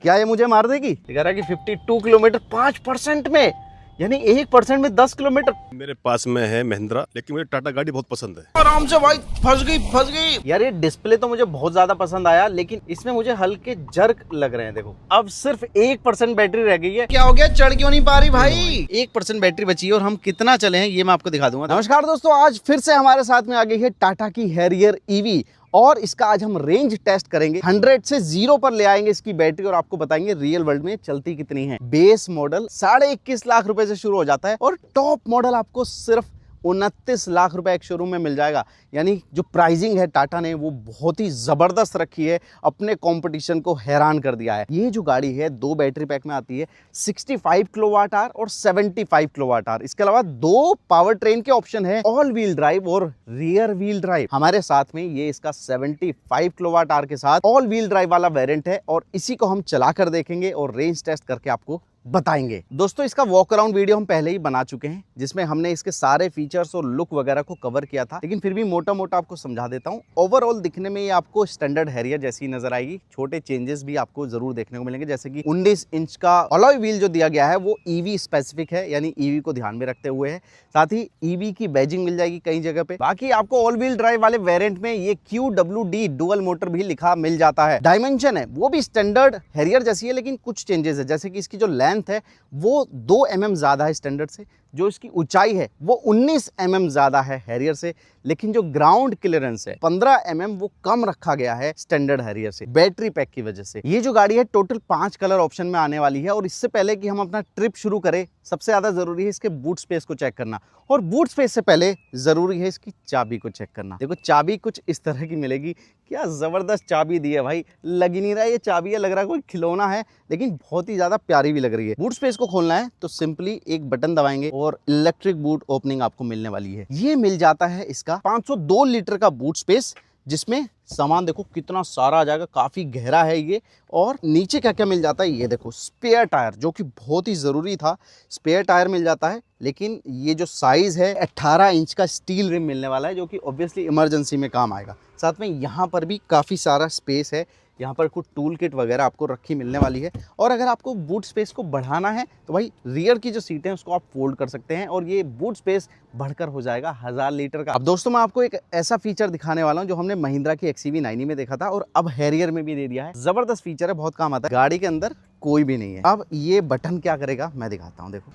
क्या ये मुझे मार देगी? कह रहा है कि 52 किलोमीटर 5% में, यानी 1% में 10 किलोमीटर। मेरे पास में है महिंद्रा, लेकिन मुझे टाटा गाड़ी बहुत पसंद है। आराम से भाई, फंस गई। यार ये डिस्प्ले तो मुझे बहुत ज्यादा पसंद आया, लेकिन इसमें मुझे हल्के जर्क लग रहे हैं। देखो अब सिर्फ 1% बैटरी रह गई है। क्या हो गया, चढ़ क्यों नहीं पा रही भाई? 1% बैटरी बची है और हम कितना चले हैं ये मैं आपको दिखा दूंगा। नमस्कार दोस्तों, आज फिर से हमारे साथ में आ गई है टाटा की हैरियर ईवी और इसका आज हम रेंज टेस्ट करेंगे। 100 से 0 पर ले आएंगे इसकी बैटरी और आपको बताएंगे रियल वर्ल्ड में चलती कितनी है। बेस मॉडल 21.5 लाख रुपए से शुरू हो जाता है और टॉप मॉडल आपको सिर्फ 29 लाख रुपए एक शोरूम में मिल जाएगा। यानी जो प्राइसिंग है टाटा ने वो बहुत ही जबरदस्त रखी है, अपने कंपटीशन को हैरान कर दिया है। ये जो गाड़ी है 2 बैटरी पैक में आती है, 65 किलोवाट आवर और 75 किलोवाट आवर। इसके अलावा 2 पावर ट्रेन के ऑप्शन है, ऑल व्हील ड्राइव और रियर व्हील ड्राइव। हमारे साथ में ये इसका 75 किलोवाट आवर के साथ ऑल व्हील ड्राइव वाला वेरिएंट है और इसी को हम चला कर देखेंगे और रेंज टेस्ट करके आपको बताएंगे। दोस्तों इसका वॉक अराउंड वीडियो हम पहले ही बना चुके हैं, जिसमें हमने इसके सारे फीचर्स और लुक वगैरह को कवर किया था, लेकिन फिर भी मोटा मोटा आपको समझा देता हूं। ओवरऑल दिखने में ये आपको स्टैंडर्ड हैरियर जैसी नजर आएगी। छोटे चेंजेस भी आपको जरूर देखने को मिलेंगे, जैसे कि 19 इंच का अलॉय व्हील जो दिया गया है वो ईवी स्पेसिफिक है, यानी ईवी को ध्यान में रखते हुए है। साथ ही ईवी की बैजिंग मिल जाएगी कई जगह पे। बाकी आपको ऑल व्हील ड्राइव वाले वेरिएंट में ये QWD डुअल मोटर भी लिखा मिल जाता है। डायमेंशन है वो भी स्टैंडर्ड हैरियर जैसी है, लेकिन कुछ चेंजेस है, जैसे कि इसकी जो लेंथ है वो 2 mm ज्यादा है स्टैंडर्ड से। जो इसकी ऊंचाई है वो 19 mm ज्यादा है हैरियर से, लेकिन जो ग्राउंड क्लियरेंस है 15 mm वो कम रखा गया है स्टैंडर्ड हैरियर से, बैटरी पैक की वजह से। ये जो गाड़ी है टोटल 5 कलर ऑप्शन में आने वाली है और इससे पहले कि हम अपना ट्रिप शुरू करें, सबसे ज्यादा जरूरी है इसके बूट स्पेस को चेक करना, और बूट स्पेस से पहले जरूरी है इसकी चाबी को चेक करना। देखो चाबी कुछ इस तरह की मिलेगी, क्या जबरदस्त चाबी दी है भाई। लग ही नहीं रहा है ये चाबी है, लग रहा है कोई खिलौना है, लेकिन बहुत ही ज्यादा प्यारी भी लग रही है। बूट स्पेस को खोलना है तो सिंपली एक बटन दबाएंगे और इलेक्ट्रिक बूट ओपनिंग आपको मिलने वाली है। ये मिल जाता है इसका 502 लीटर का बूट स्पेस, जिसमें सामान देखो कितना सारा आ जाएगा, काफी गहरा है ये। और नीचे क्या क्या मिल जाता है ये देखो, स्पेयर टायर, जो कि बहुत ही जरूरी था, स्पेयर टायर मिल जाता है। लेकिन ये जो साइज है 18 इंच का स्टील रिम मिलने वाला है, जो कि ऑब्वियसली इमरजेंसी में काम आएगा। साथ में यहाँ पर भी काफी सारा स्पेस है, यहाँ पर कुछ टूल किट वगैरह आपको रखी मिलने वाली है। और अगर आपको बूट स्पेस को बढ़ाना है तो भाई रियर की जो सीटें हैं उसको आप फोल्ड कर सकते हैं और ये बूट स्पेस बढ़कर हो जाएगा 1000 लीटर का। अब दोस्तों मैं आपको एक ऐसा फीचर दिखाने वाला हूँ जो हमने महिंद्रा की XCV90 में देखा था और अब हैरियर में भी दे दिया है। जबरदस्त फीचर है, बहुत काम आता है। गाड़ी के अंदर कोई भी नहीं है। अब ये बटन क्या करेगा मैं दिखाता हूँ। देखो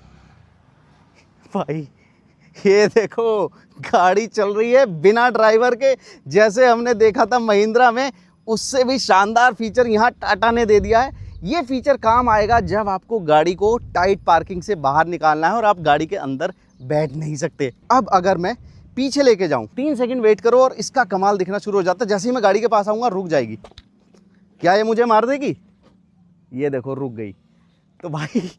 भाई ये देखो, गाड़ी चल रही है बिना ड्राइवर के, जैसे हमने देखा था महिंद्रा में, उससे भी शानदार फीचर यहाँ टाटा ने दे दिया है। ये फीचर काम आएगा जब आपको गाड़ी को टाइट पार्किंग से बाहर निकालना है और आप गाड़ी के अंदर बैठ नहीं सकते। अब अगर मैं पीछे लेके जाऊं, 3 सेकंड वेट करो और इसका कमाल दिखना शुरू हो जाता है। जैसे ही मैं गाड़ी के पास आऊंगा रुक जाएगी। क्या ये मुझे मार देगी? ये देखो रुक गई। तो भाई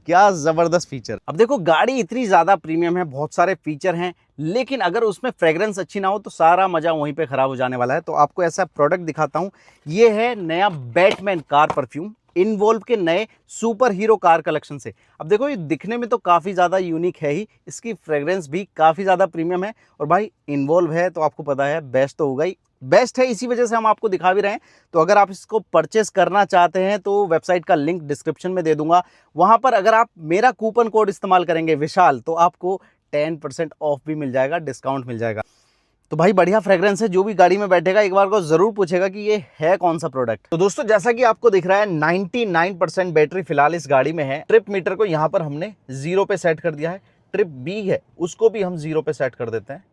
क्या जबरदस्त फीचर। अब देखो गाड़ी इतनी ज्यादा प्रीमियम है, बहुत सारे फीचर हैं, लेकिन अगर उसमें फ्रेग्रेंस अच्छी ना हो तो सारा मजा वहीं पे खराब हो जाने वाला है। तो आपको ऐसा प्रोडक्ट दिखाता हूं। ये है नया बैटमैन कार परफ्यूम, इनवॉल्व के नए सुपर हीरो कार कलेक्शन से। अब देखो ये दिखने में तो काफी ज्यादा यूनिक है ही, इसकी फ्रेग्रेंस भी काफी ज्यादा प्रीमियम है और भाई इन्वॉल्व है तो आपको पता है बेस्ट तो होगा ही, बेस्ट है, इसी वजह से हम आपको दिखा भी रहे हैं। तो अगर आप इसको परचेस करना चाहते हैं तो वेबसाइट का लिंक डिस्क्रिप्शन में दे दूंगा। वहां पर अगर आप मेरा कूपन कोड इस्तेमाल करेंगे विशाल, तो आपको 10% ऑफ भी मिल जाएगा, डिस्काउंट मिल जाएगा। तो भाई बढ़िया फ्रेग्रेंस है, जो भी गाड़ी में बैठेगा एक बार को जरूर पूछेगा कि ये है कौन सा प्रोडक्ट। तो दोस्तों जैसा कि आपको दिख रहा है 99% बैटरी फिलहाल इस गाड़ी में है। ट्रिप मीटर को यहाँ पर हमने 0 पे सेट कर दिया है। ट्रिप बी है उसको भी हम 0 पे सेट कर देते हैं।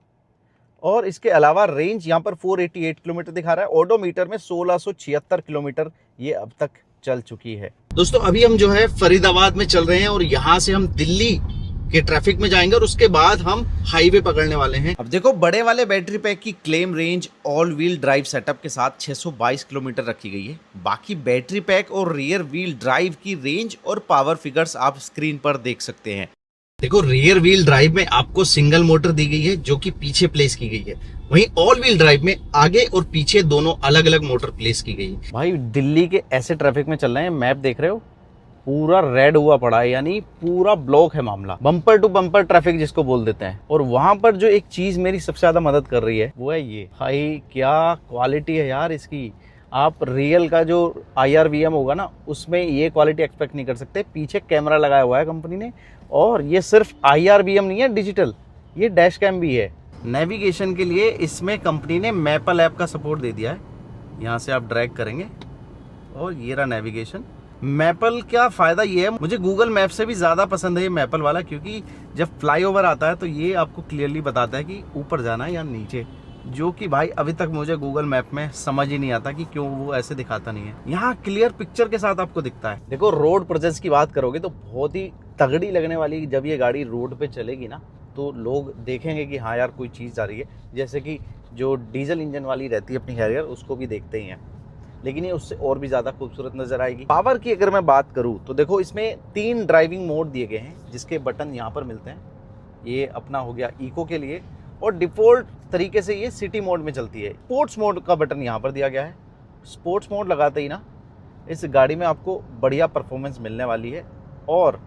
और इसके अलावा रेंज यहाँ पर 488 किलोमीटर दिखा रहा है। ओडोमीटर में 1676 किलोमीटर ये अब तक चल चुकी है। दोस्तों अभी हम जो है फरीदाबाद में चल रहे हैं और यहाँ से हम दिल्ली के ट्रैफिक में जाएंगे और उसके बाद हम हाईवे पकड़ने वाले हैं। अब देखो बड़े वाले बैटरी पैक की claim range all wheel drive setup के साथ 622 किलोमीटर रखी गई है। बाकी बैटरी पैक और रियर व्हील ड्राइव की रेंज और पावर फिगर्स आप स्क्रीन पर देख सकते हैं। देखो रियर व्हील ड्राइव में आपको सिंगल मोटर दी गई है जो कि पीछे प्लेस की गई है, वहीं ऑल व्हील ड्राइव में आगे और पीछे दोनों अलग अलग मोटर प्लेस की गई है। भाई दिल्ली के ऐसे ट्रैफिक में चल रहे हैं, मैप देख रहे हो पूरा रेड हुआ पड़ा है, यानी पूरा ब्लॉक है मामला, बम्पर टू बम्पर ट्रैफिक जिसको बोल देते हैं। और वहां पर जो एक चीज मेरी सबसे ज्यादा मदद कर रही है वो है ये, भाई क्या क्वालिटी है यार इसकी। आप रियल का जो IRVM होगा ना, उसमें ये क्वालिटी एक्सपेक्ट नहीं कर सकते। पीछे कैमरा लगाया हुआ है कंपनी ने, और ये सिर्फ IRVM नहीं है डिजिटल, ये डैश कैम भी है। नेविगेशन के लिए इसमें कंपनी ने मैपल ऐप का सपोर्ट दे दिया है। यहाँ से आप ड्रैग करेंगे और ये रहा नेविगेशन। मैपल का फ़ायदा ये है, मुझे गूगल मैप से भी ज़्यादा पसंद है ये मैपल वाला, क्योंकि जब फ्लाईओवर आता है तो ये आपको क्लियरली बताता है कि ऊपर जाना है या नीचे, जो कि भाई अभी तक मुझे गूगल मैप में समझ ही नहीं आता कि क्यों वो ऐसे दिखाता नहीं है। यहाँ क्लियर पिक्चर के साथ आपको दिखता है। देखो, रोड प्रेजेंस की बात करोगे तो बहुत ही तगड़ी लगने वाली। जब ये गाड़ी रोड पे चलेगी ना, तो लोग देखेंगे कि हाँ यार कोई चीज़ आ रही है। जैसे कि जो डीजल इंजन वाली रहती है अपनी हैरियर, उसको भी देखते ही हैं, लेकिन ये उससे और भी ज़्यादा खूबसूरत नज़र आएगी। पावर की अगर मैं बात करूँ तो देखो, इसमें 3 ड्राइविंग मोड दिए गए हैं, जिसके बटन यहाँ पर मिलते हैं। ये अपना हो गया इको के लिए, और डिफ़ॉल्ट तरीके से ये सिटी मोड में चलती है। स्पोर्ट्स मोड का बटन यहाँ पर दिया गया है। स्पोर्ट्स मोड लगाते ही ना, इस गाड़ी में आपको बढ़िया परफॉर्मेंस मिलने वाली है। और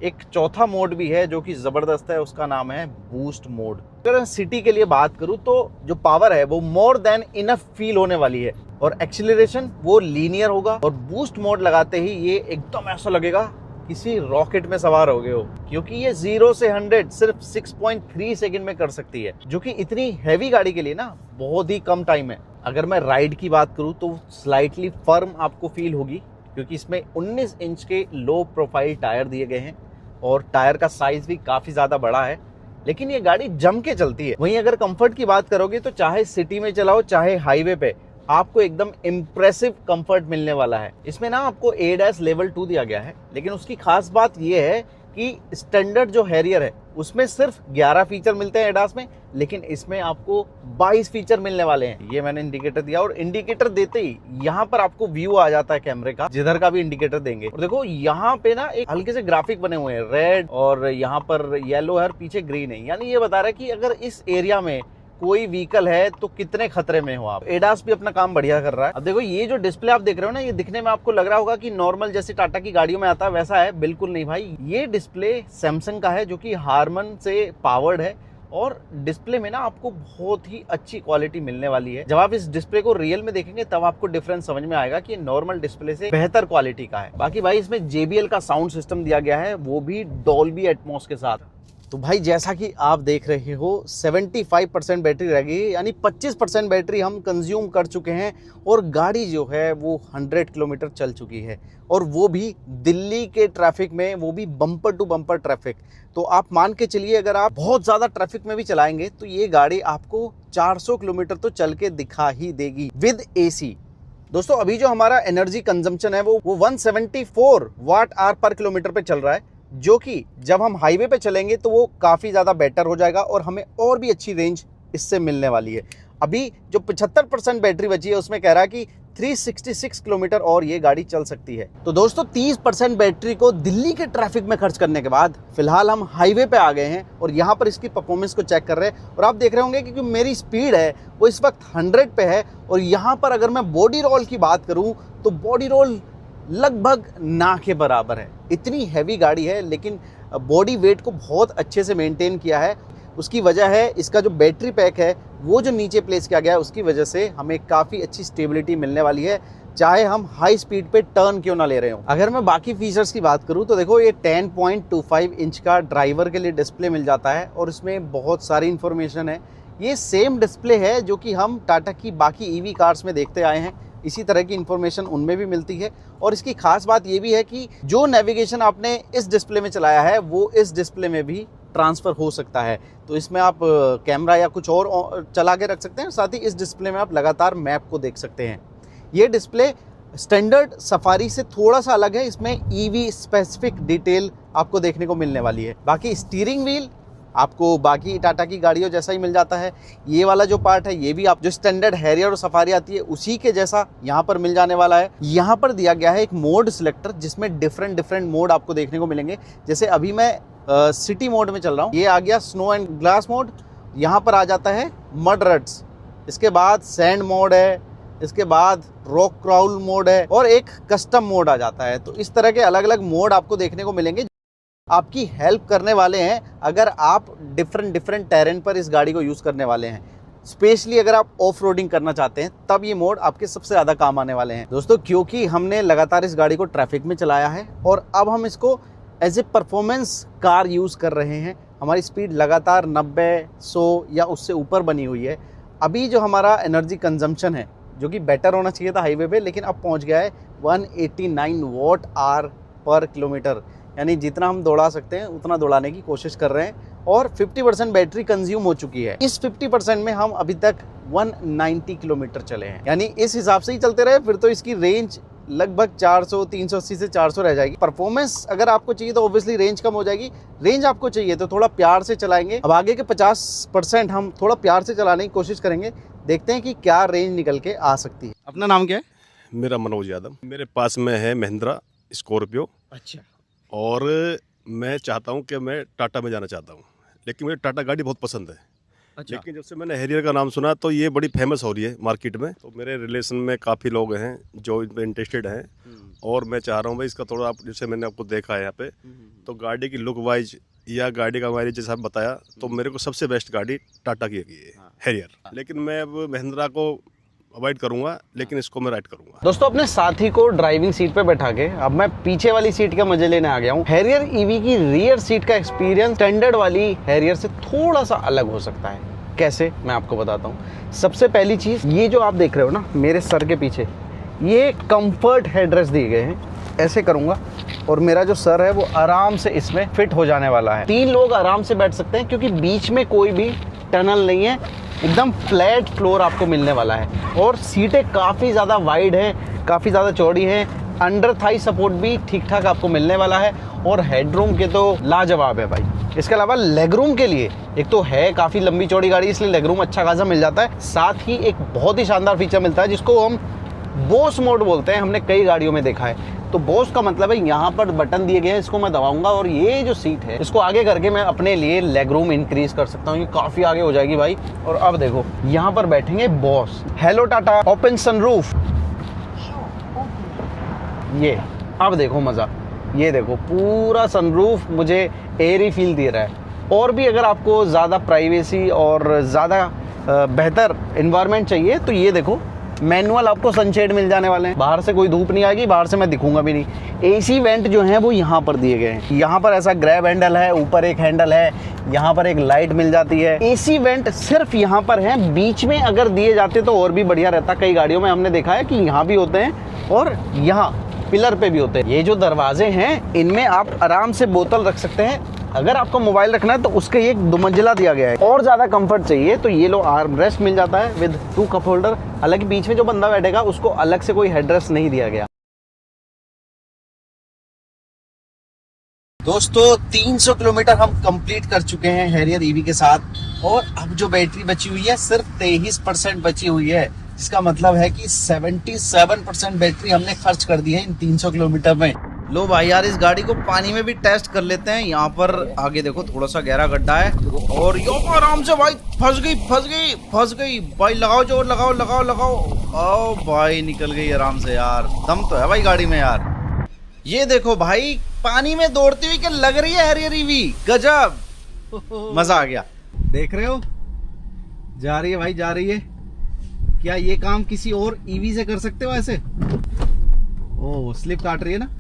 एक चौथा मोड भी है जो कि ज़बरदस्त है, उसका नाम है बूस्ट मोड। अगर सिटी के लिए बात करूँ तो जो पावर है वो मोर देन इनफ फील होने वाली है, और एक्सीलरेशन वो लीनियर होगा। और बूस्ट मोड लगाते ही ये एकदम ऐसा लगेगा किसी रॉकेट में सवार हो गए हो, क्योंकि ये 0 से 100 सिर्फ 6.3 सेकंड में कर सकती है, जो कि इतनी हैवी गाड़ी के लिए ना बहुत ही कम टाइम है। अगर मैं राइड की बात करूँ तो स्लाइटली फर्म आपको फील होगी, क्योंकि इसमें 19 इंच के लो प्रोफाइल टायर दिए गए हैं, और टायर का साइज भी काफ़ी ज़्यादा बड़ा है। लेकिन ये गाड़ी जम के चलती है। वहीं अगर कंफर्ट की बात करोगे तो चाहे सिटी में चलाओ चाहे हाईवे पे, आपको एकदम इम्प्रेसिव कंफर्ट मिलने वाला है। इसमें ना आपको ADAS लेवल 2 दिया गया है, लेकिन उसकी खास बात यह है कि स्टैंडर्ड जो हैरियर है उसमें सिर्फ 11 फीचर मिलते हैं ADAS में, लेकिन इसमें आपको 22 फीचर मिलने वाले हैं। ये मैंने इंडिकेटर दिया, और इंडिकेटर देते ही यहाँ पर आपको व्यू आ जाता है कैमरे का, जिधर का भी इंडिकेटर देंगे। और देखो यहाँ पे ना एक हल्के से ग्राफिक बने हुए हैं, रेड और यहाँ पर येलो है और पीछे ग्रीन है। यानी ये बता रहा है कि अगर इस एरिया में कोई व्हीकल है तो कितने खतरे में हो आप। ADAS भी अपना काम बढ़िया कर रहा है। अब देखो, ये जो डिस्प्ले आप देख रहे हो ना, ये दिखने में आपको लग रहा होगा कि नॉर्मल जैसे टाटा की गाड़ियों में आता है वैसा है। बिल्कुल नहीं भाई, ये डिस्प्ले सैमसंग का है, जो कि हारमन से पावर्ड है, और डिस्प्ले में ना आपको बहुत ही अच्छी क्वालिटी मिलने वाली है। जब आप इस डिस्प्ले को रियल में देखेंगे तब आपको डिफरेंस समझ में आएगा कि ये नॉर्मल डिस्प्ले से बेहतर क्वालिटी का है। बाकी भाई इसमें JBL का साउंड सिस्टम दिया गया है, वो भी डॉल्बी एटमॉस के साथ। तो भाई जैसा कि आप देख रहे हो 75% बैटरी रह गई, यानी 25% बैटरी हम कंज्यूम कर चुके हैं, और गाड़ी जो है वो 100 किलोमीटर चल चुकी है, और वो भी दिल्ली के ट्रैफिक में, वो भी बम्पर टू बम्पर ट्रैफिक। तो आप मान के चलिए, अगर आप बहुत ज़्यादा ट्रैफिक में भी चलाएंगे तो ये गाड़ी आपको 400 किलोमीटर तो चल के दिखा ही देगी विद AC। दोस्तों, अभी जो हमारा एनर्जी कंजम्पशन है वो 174 वाट आवर पर किलोमीटर पे चल रहा है, जो कि जब हम हाईवे पे चलेंगे तो वो काफ़ी ज़्यादा बेटर हो जाएगा, और हमें और भी अच्छी रेंज इससे मिलने वाली है। अभी जो 75% बैटरी बची है उसमें कह रहा है कि 366 किलोमीटर और ये गाड़ी चल सकती है। तो दोस्तों, 30% बैटरी को दिल्ली के ट्रैफिक में खर्च करने के बाद फिलहाल हम हाईवे पे आ गए हैं, और यहाँ पर इसकी परफॉर्मेंस को चेक कर रहे हैं। और आप देख रहे होंगे कि मेरी स्पीड है वो इस वक्त 100 पे है, और यहाँ पर अगर मैं बॉडी रोल की बात करूँ तो बॉडी रोल लगभग ना के बराबर है। इतनी हैवी गाड़ी है, लेकिन बॉडी वेट को बहुत अच्छे से मेंटेन किया है। उसकी वजह है इसका जो बैटरी पैक है वो जो नीचे प्लेस किया गया है, उसकी वजह से हमें काफ़ी अच्छी स्टेबिलिटी मिलने वाली है, चाहे हम हाई स्पीड पे टर्न क्यों ना ले रहे हो। अगर मैं बाकी फीचर्स की बात करूं तो देखो, ये 10.25 इंच का ड्राइवर के लिए डिस्प्ले मिल जाता है, और इसमें बहुत सारी इन्फॉर्मेशन है। ये सेम डिस्प्ले है जो कि हम टाटा की बाकी EV कार्स में देखते आए हैं, इसी तरह की इन्फॉर्मेशन उनमें भी मिलती है। और इसकी खास बात ये भी है कि जो नेविगेशन आपने इस डिस्प्ले में चलाया है वो इस डिस्प्ले में भी ट्रांसफ़र हो सकता है। तो इसमें आप कैमरा या कुछ और चला के रख सकते हैं, साथ ही इस डिस्प्ले में आप लगातार मैप को देख सकते हैं। ये डिस्प्ले स्टैंडर्ड सफारी से थोड़ा सा अलग है, इसमें EV स्पेसिफिक डिटेल आपको देखने को मिलने वाली है। बाकी स्टीयरिंग व्हील आपको बाकी टाटा की गाड़ियों जैसा ही मिल जाता है। ये वाला जो पार्ट है ये भी आप जो स्टैंडर्ड हैरियर और सफारी आती है उसी के जैसा यहाँ पर मिल जाने वाला है। यहाँ पर दिया गया है एक मोड सिलेक्टर, जिसमें डिफरेंट मोड आपको देखने को मिलेंगे। जैसे अभी मैं सिटी मोड में चल रहा हूँ, ये आ गया स्नो एंड ग्लास मोड। यहाँ पर आ जाता है मड रट्स, इसके बाद सैंड मोड है, इसके बाद रॉक क्राउल मोड है, और एक कस्टम मोड आ जाता है। तो इस तरह के अलग अलग मोड आपको देखने को मिलेंगे, आपकी हेल्प करने वाले हैं अगर आप डिफरेंट टेरेन पर इस गाड़ी को यूज़ करने वाले हैं। स्पेशली अगर आप ऑफ रोडिंग करना चाहते हैं तब ये मोड आपके सबसे ज़्यादा काम आने वाले हैं दोस्तों, क्योंकि हमने लगातार इस गाड़ी को ट्रैफिक में चलाया है और अब हम इसको as a performance car use कर रहे हैं। हमारी स्पीड लगातार 90, 100 या उससे ऊपर बनी हुई है। अभी जो हमारा एनर्जी कंजम्पशन है, जो कि बेटर होना चाहिए था हाईवे पे, लेकिन अब पहुंच गया है 189 वॉट आवर पर किलोमीटर, यानी जितना हम दौड़ा सकते हैं उतना दौड़ाने की कोशिश कर रहे हैं और 50% बैटरी कंज्यूम हो चुकी है। इस 50% में हम अभी तक 190 किलोमीटर चले हैं, यानी इस हिसाब से ही चलते रहे फिर तो इसकी रेंज लगभग 400, 380 से 400 रह जाएगी। परफॉर्मेंस अगर आपको चाहिए तो ऑब्वियसली रेंज कम हो जाएगी। रेंज आपको चाहिए तो थोड़ा प्यार से चलाएंगे। अब आगे के 50% हम थोड़ा प्यार से चलाने की कोशिश करेंगे, देखते हैं कि क्या रेंज निकल के आ सकती है। अपना नाम क्या है? मेरा मनोज यादव। मेरे पास में है महिंद्रा स्कॉर्पियो। अच्छा। और मैं चाहता हूं कि मैं टाटा में जाना चाहता हूं, लेकिन मुझे टाटा गाड़ी बहुत पसंद है। अच्छा। लेकिन जब से मैंने हैरियर का नाम सुना तो ये बड़ी फेमस हो रही है मार्केट में, तो मेरे रिलेशन में काफ़ी लोग हैं जो इन पर इंटरेस्टेड हैं और मैं चाह रहा हूँ भाई इसका थोड़ा आप, जैसे मैंने आपको देखा है यहाँ पे, तो गाड़ी की लुक वाइज या गाड़ी का माइलेज जैसा बताया, तो मेरे को सबसे बेस्ट गाड़ी टाटा की है हैरियर। लेकिन मैं अब महिंद्रा को अवॉइड करूंगा, लेकिन इसको मैं राइड करूंगा। दोस्तों, अपने साथी को ड्राइविंग सीट पे बैठा के अब मैं पीछे वाली सीट का मजे लेने आ गया हूँ। हैरियर ईवी की रियर सीट का एक्सपीरियंस स्टैंडर्ड वाली हैरियर से थोड़ा सा अलग हो सकता है। कैसे, मैं आपको बताता हूँ। सबसे पहली चीज़, ये जो आप देख रहे हो ना मेरे सर के पीछे, ये कंफर्ट हेडरेस्ट दिए गए हैं। ऐसे करूँगा और मेरा जो सर है वो आराम से इसमें फिट हो जाने वाला है। 3 लोग आराम से बैठ सकते हैं क्योंकि बीच में कोई भी टनल नहीं है, एकदम फ्लैट फ्लोर आपको मिलने वाला है। और सीटें काफ़ी ज़्यादा वाइड हैं, काफ़ी ज़्यादा चौड़ी हैं। अंडर थाई सपोर्ट भी ठीक ठाक आपको मिलने वाला है और हेडरूम के तो लाजवाब है भाई। इसके अलावा लेगरूम के लिए, एक तो है काफ़ी लंबी चौड़ी गाड़ी, इसलिए लेगरूम अच्छा खासा मिल जाता है। साथ ही एक बहुत ही शानदार फीचर मिलता है जिसको हम बोस मोड बोलते हैं। हमने कई गाड़ियों में देखा है। तो बोस का मतलब है यहाँ पर बटन दिए गए हैं, इसको मैं दबाऊंगा और ये जो सीट है इसको आगे करके मैं अपने लिए लेग रूम इंक्रीज कर सकता हूँ। ये काफी आगे हो जाएगी भाई। और अब देखो यहाँ पर बैठेंगे boss. Hello Tata, open sunroof. ये अब देखो मजा, ये देखो पूरा सनरूफ मुझे एयरी फील दे रहा है। और भी अगर आपको ज़्यादा प्राइवेसी और ज़्यादा बेहतर इन्वायरमेंट चाहिए तो ये देखो मैनुअल आपको सनशेड मिल जाने वाले हैं। बाहर से कोई धूप नहीं आएगी, बाहर से मैं दिखूंगा भी नहीं। एसी वेंट जो है वो यहाँ पर दिए गए हैं। यहाँ पर ऐसा ग्रैब हैंडल है, ऊपर एक हैंडल है, यहाँ पर एक लाइट मिल जाती है। एसी वेंट सिर्फ यहाँ पर है, बीच में अगर दिए जाते तो और भी बढ़िया रहता। कई गाड़ियों में हमने देखा है कि यहाँ भी होते हैं और यहाँ पिलर पे भी होते हैं। ये जो दरवाजे हैं इनमें आप आराम से बोतल रख सकते हैं। अगर आपको मोबाइल रखना है तो उसके एक 2 मंजिला दिया गया है। और ज़्यादा कंफर्ट चाहिए तो ये लो आर्म रेस्ट मिल जाता है विद 2 कप होल्डर। हालांकि बीच में जो बंदा बैठेगा उसको अलग से कोई हेडरेस्ट नहीं दिया गया। दोस्तों 300 किलोमीटर हम कंप्लीट कर चुके हैं हैरियर ईवी के साथ और अब जो बैटरी बची हुई है सिर्फ 23% बची हुई है। इसका मतलब है कि 77% बैटरी हमने खर्च कर दी है इन 300 किलोमीटर में। लो भाई यार, इस गाड़ी को पानी में भी टेस्ट कर लेते हैं। यहाँ पर आगे देखो थोड़ा सा गहरा गड्ढा है और यो आराम से भाई फंस गई भाई। लगाओ जोर, लगाओ। ओ भाई निकल गई आराम से यार। दम तो है भाई गाड़ी में यार। ये देखो भाई पानी में दौड़ती हुई क्या लग रही है हैरियर ईवी, गजब मजा आ गया। देख रहे हो, जा रही है भाई, जा रही है। क्या ये काम किसी और ईवी से कर सकते हो ऐसे? ओ स्लिप काट रही है ना।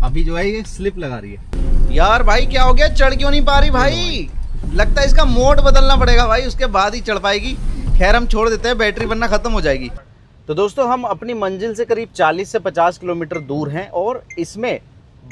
अभी जो है ये स्लिप लगा रही है। यार भाई क्या हो गया, चढ़ क्यों नहीं पा रही भाई? लगता है इसका मोड बदलना पड़ेगा भाई, उसके बाद ही चढ़ पाएगी। खैर हम छोड़ देते हैं, बैटरी बनना खत्म हो जाएगी। तो दोस्तों हम अपनी मंजिल से करीब 40 से 50 किलोमीटर दूर हैं और इसमें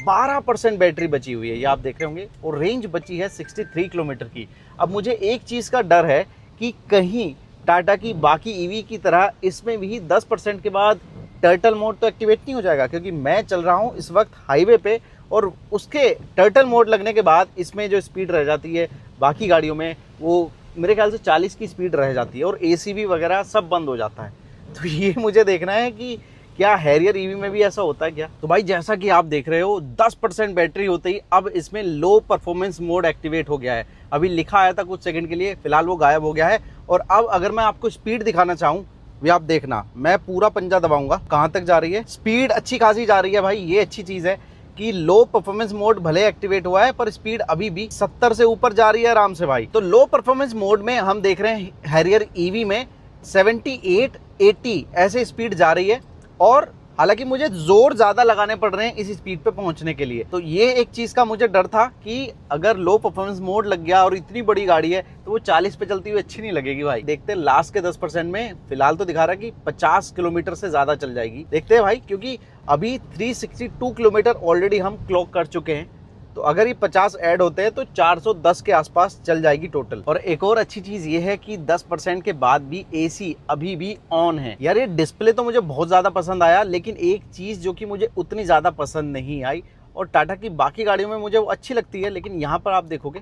12% बैटरी बची हुई है, ये आप देख रहे होंगे। और रेंज बची है 63 किलोमीटर की। अब मुझे एक चीज़ का डर है कि कहीं टाटा की बाकी ईवी की तरह इसमें भी 10% के बाद टर्टल मोड तो एक्टिवेट नहीं हो जाएगा, क्योंकि मैं चल रहा हूँ इस वक्त हाईवे पे और उसके टर्टल मोड लगने के बाद इसमें जो स्पीड रह जाती है बाकी गाड़ियों में वो मेरे ख्याल से 40 की स्पीड रह जाती है और एसीबी वगैरह सब बंद हो जाता है। तो ये मुझे देखना है कि क्या हैरियर ईवी में भी ऐसा होता है क्या। तो भाई जैसा कि आप देख रहे हो 10% बैटरी होते ही अब इसमें लो परफॉर्मेंस मोड एक्टिवेट हो गया है। अभी लिखा आया था कुछ सेकंड के लिए, फिलहाल वो गायब हो गया है। और अब अगर मैं आपको स्पीड दिखाना चाहूँ, ये आप देखना, मैं पूरा पंजा दबाऊंगा, कहाँ तक जा रही है। स्पीड अच्छी खासी जा रही है भाई, ये अच्छी चीज़ है कि लो परफॉर्मेंस मोड भले एक्टिवेट हुआ है पर स्पीड अभी भी 70 से ऊपर जा रही है आराम से भाई। तो लो परफॉर्मेंस मोड में हम देख रहे हैं हैरियर ईवी में 78, 80 ऐसे स्पीड जा रही है, और हालांकि मुझे जोर ज्यादा लगाने पड़ रहे हैं इस स्पीड पे पहुंचने के लिए। तो ये एक चीज का मुझे डर था कि अगर लो परफॉर्मेंस मोड लग गया और इतनी बड़ी गाड़ी है तो वो 40 पे चलती हुई अच्छी नहीं लगेगी भाई। देखते हैं लास्ट के 10% में, फिलहाल तो दिखा रहा है कि 50 किलोमीटर से ज्यादा चल जाएगी। देखते हैं भाई, क्योंकि अभी 362 किलोमीटर ऑलरेडी हम क्लॉक कर चुके हैं, तो अगर ये 50 ऐड होते हैं तो 410 के आसपास चल जाएगी टोटल। और एक और अच्छी चीज ये है कि 10% के बाद भी एसी अभी भी ऑन है। यार ये डिस्प्ले तो मुझे बहुत ज्यादा पसंद आया, लेकिन एक चीज जो कि मुझे उतनी ज्यादा पसंद नहीं आई, और टाटा की बाकी गाड़ियों में मुझे वो अच्छी लगती है, लेकिन यहाँ पर आप देखोगे,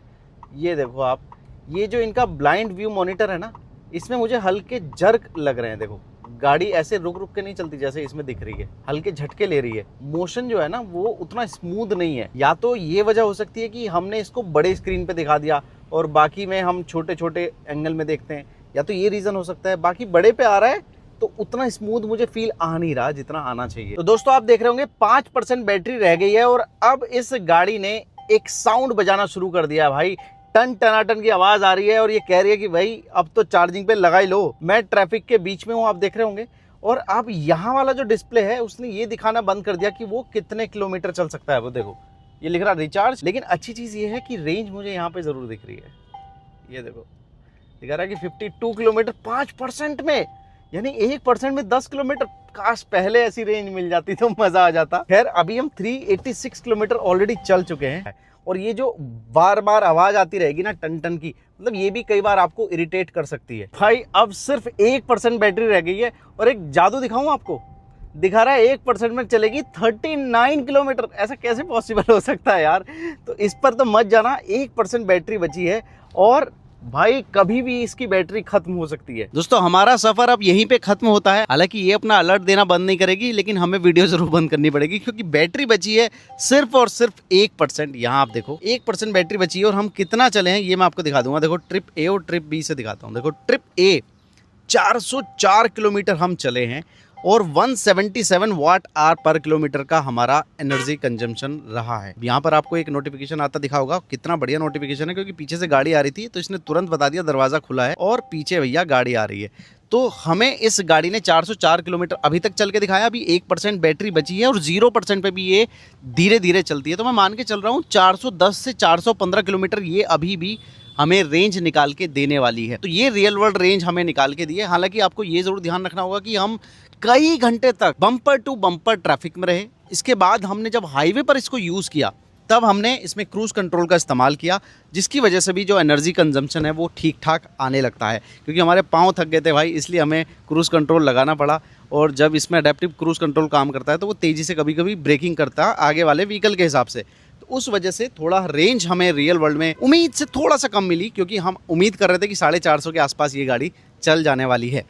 ये देखो आप, ये जो इनका ब्लाइंड व्यू मॉनिटर है ना, इसमें मुझे हल्के जर्क लग रहे हैं। देखो गाड़ी ऐसे रुक रुक के नहीं चलती जैसे इसमें दिख रही है, हल्के झटके ले रही है। मोशन जो है ना वो उतना स्मूथ नहीं है। या तो ये वजह हो सकती है कि हमने इसको बड़े स्क्रीन पे दिखा दिया और बाकी में हम छोटे छोटे एंगल में देखते हैं, या तो ये रीजन हो सकता है। बाकी बड़े पे आ रहा है तो उतना स्मूथ मुझे फील आ नहीं रहा जितना आना चाहिए। तो दोस्तों आप देख रहे होंगे 5% बैटरी रह गई है, और अब इस गाड़ी ने एक साउंड बजाना शुरू कर दिया भाई। टन टनाटन की आवाज आ रही है और ये कह रही है कि भाई अब तो चार्जिंग पे लगा ही लो। मैं ट्रैफिक के बीच में हूँ, आप देख रहे होंगे, और अब यहाँ वाला जो डिस्प्ले है उसने ये दिखाना बंद कर दिया कि वो कितने किलोमीटर चल सकता है। वो देखो ये लिख रहा रिचार्ज, लेकिन अच्छी चीज ये है कि रेंज मुझे यहाँ पे जरूर दिख रही है। ये देखो दिखा रहा है कि 52 किलोमीटर 5% में, यानी 1% में 10 किलोमीटर। काश पहले ऐसी रेंज मिल जाती तो मजा आ जाता। खैर अभी हम 386 किलोमीटर ऑलरेडी चल चुके हैं, और ये जो बार बार आवाज आती रहेगी ना टन टन की, मतलब ये भी कई बार आपको इरिटेट कर सकती है भाई। अब सिर्फ 1% बैटरी रह गई है, और एक जादू दिखाऊं आपको, दिखा रहा है 1% में चलेगी 39 किलोमीटर। ऐसा कैसे पॉसिबल हो सकता है यार। तो इस पर तो मत जाना, 1% बैटरी बची है, और भाई कभी भी इसकी बैटरी खत्म हो सकती है। दोस्तों हमारा सफर अब यहीं पे खत्म होता है। हालांकि ये अपना अलर्ट देना बंद नहीं करेगी, लेकिन हमें वीडियो जरूर बंद करनी पड़ेगी, क्योंकि बैटरी बची है सिर्फ और सिर्फ 1%। यहाँ आप देखो 1% बैटरी बची है, और हम कितना चले हैं ये मैं आपको दिखा दूंगा। देखो ट्रिप ए और ट्रिप बी से दिखाता हूँ। देखो ट्रिप ए 404 किलोमीटर हम चले हैं, और 177 वाट आवर पर किलोमीटर का हमारा एनर्जी कंजम्पशन रहा है। यहाँ पर आपको एक नोटिफिकेशन आता दिखा होगा, कितना बढ़िया नोटिफिकेशन है, क्योंकि पीछे से गाड़ी आ रही थी तो इसने तुरंत बता दिया दरवाजा खुला है और पीछे भैया गाड़ी आ रही है। तो हमें इस गाड़ी ने 404 किलोमीटर अभी तक चल के दिखाया। अभी 1% बैटरी बची है, और 0% पे भी ये धीरे धीरे चलती है। तो मैं मान के चल रहा हूँ 410 से 415 किलोमीटर ये अभी भी हमें रेंज निकाल के देने वाली है। तो ये रियल वर्ल्ड रेंज हमें निकाल के दी है। हालांकि आपको ये जरूर ध्यान रखना होगा कि हम कई घंटे तक बम्पर टू बम्पर ट्रैफिक में रहे। इसके बाद हमने जब हाईवे पर इसको यूज़ किया तब हमने इसमें क्रूज़ कंट्रोल का इस्तेमाल किया, जिसकी वजह से भी जो एनर्जी कंजम्पशन है वो ठीक ठाक आने लगता है। क्योंकि हमारे पाँव थक गए थे भाई, इसलिए हमें क्रूज़ कंट्रोल लगाना पड़ा। और जब इसमें अडेप्टिव क्रूज़ कंट्रोल काम करता है तो वो तेज़ी से कभी कभी ब्रेकिंग करता है आगे वाले व्हीकल के हिसाब से। तो उस वजह से थोड़ा रेंज हमें रियल वर्ल्ड में उम्मीद से थोड़ा सा कम मिली, क्योंकि हम उम्मीद कर रहे थे कि 450 के आसपास ये गाड़ी चल जाने वाली है।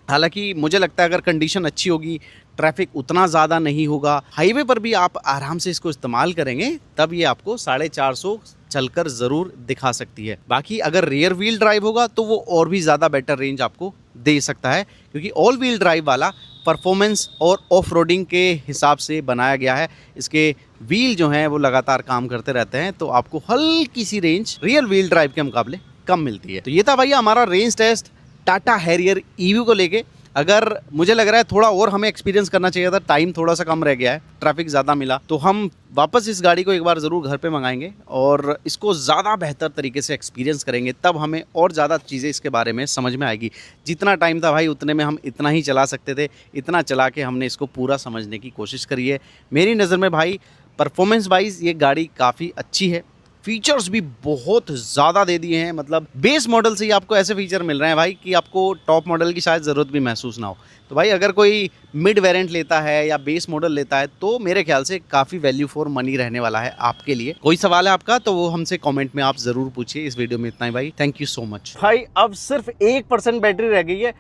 हालांकि मुझे लगता है अगर कंडीशन अच्छी होगी, ट्रैफिक उतना ज़्यादा नहीं होगा, हाईवे पर भी आप आराम से इसको इस्तेमाल करेंगे, तब ये आपको 450 चलकर ज़रूर दिखा सकती है। बाकी अगर रियर व्हील ड्राइव होगा तो वो और भी ज़्यादा बेटर रेंज आपको दे सकता है, क्योंकि ऑल व्हील ड्राइव वाला परफॉर्मेंस और ऑफ रोडिंग के हिसाब से बनाया गया है। इसके व्हील जो हैं वो लगातार काम करते रहते हैं, तो आपको हल्की सी रेंज रियल व्हील ड्राइव के मुकाबले कम मिलती है। तो ये था भैया हमारा range test Tata Harrier EV को लेके। अगर मुझे लग रहा है थोड़ा और हमें एक्सपीरियंस करना चाहिए था, टाइम थोड़ा सा कम रह गया है, ट्रैफिक ज़्यादा मिला, तो हम वापस इस गाड़ी को एक बार ज़रूर घर पे मंगाएंगे और इसको ज़्यादा बेहतर तरीके से एक्सपीरियंस करेंगे। तब हमें और ज़्यादा चीज़ें इसके बारे में समझ में आएगी। जितना टाइम था भाई उतने में हम इतना ही चला सकते थे, इतना चला के हमने इसको पूरा समझने की कोशिश करी है। मेरी नज़र में भाई परफॉर्मेंस वाइज ये गाड़ी काफ़ी अच्छी है, फीचर्स भी बहुत ज़्यादा दे दिए हैं। मतलब बेस मॉडल से ही आपको ऐसे फीचर मिल रहे हैं भाई कि आपको टॉप मॉडल की शायद ज़रूरत भी महसूस ना हो। तो भाई अगर कोई मिड वेरिएंट लेता है या बेस मॉडल लेता है तो मेरे ख्याल से काफ़ी वैल्यू फॉर मनी रहने वाला है आपके लिए। कोई सवाल है आपका तो वो हमसे कमेंट में आप ज़रूर पूछिए। इस वीडियो में इतना ही भाई, थैंक यू सो मच। भाई अब सिर्फ 1% बैटरी रह गई है।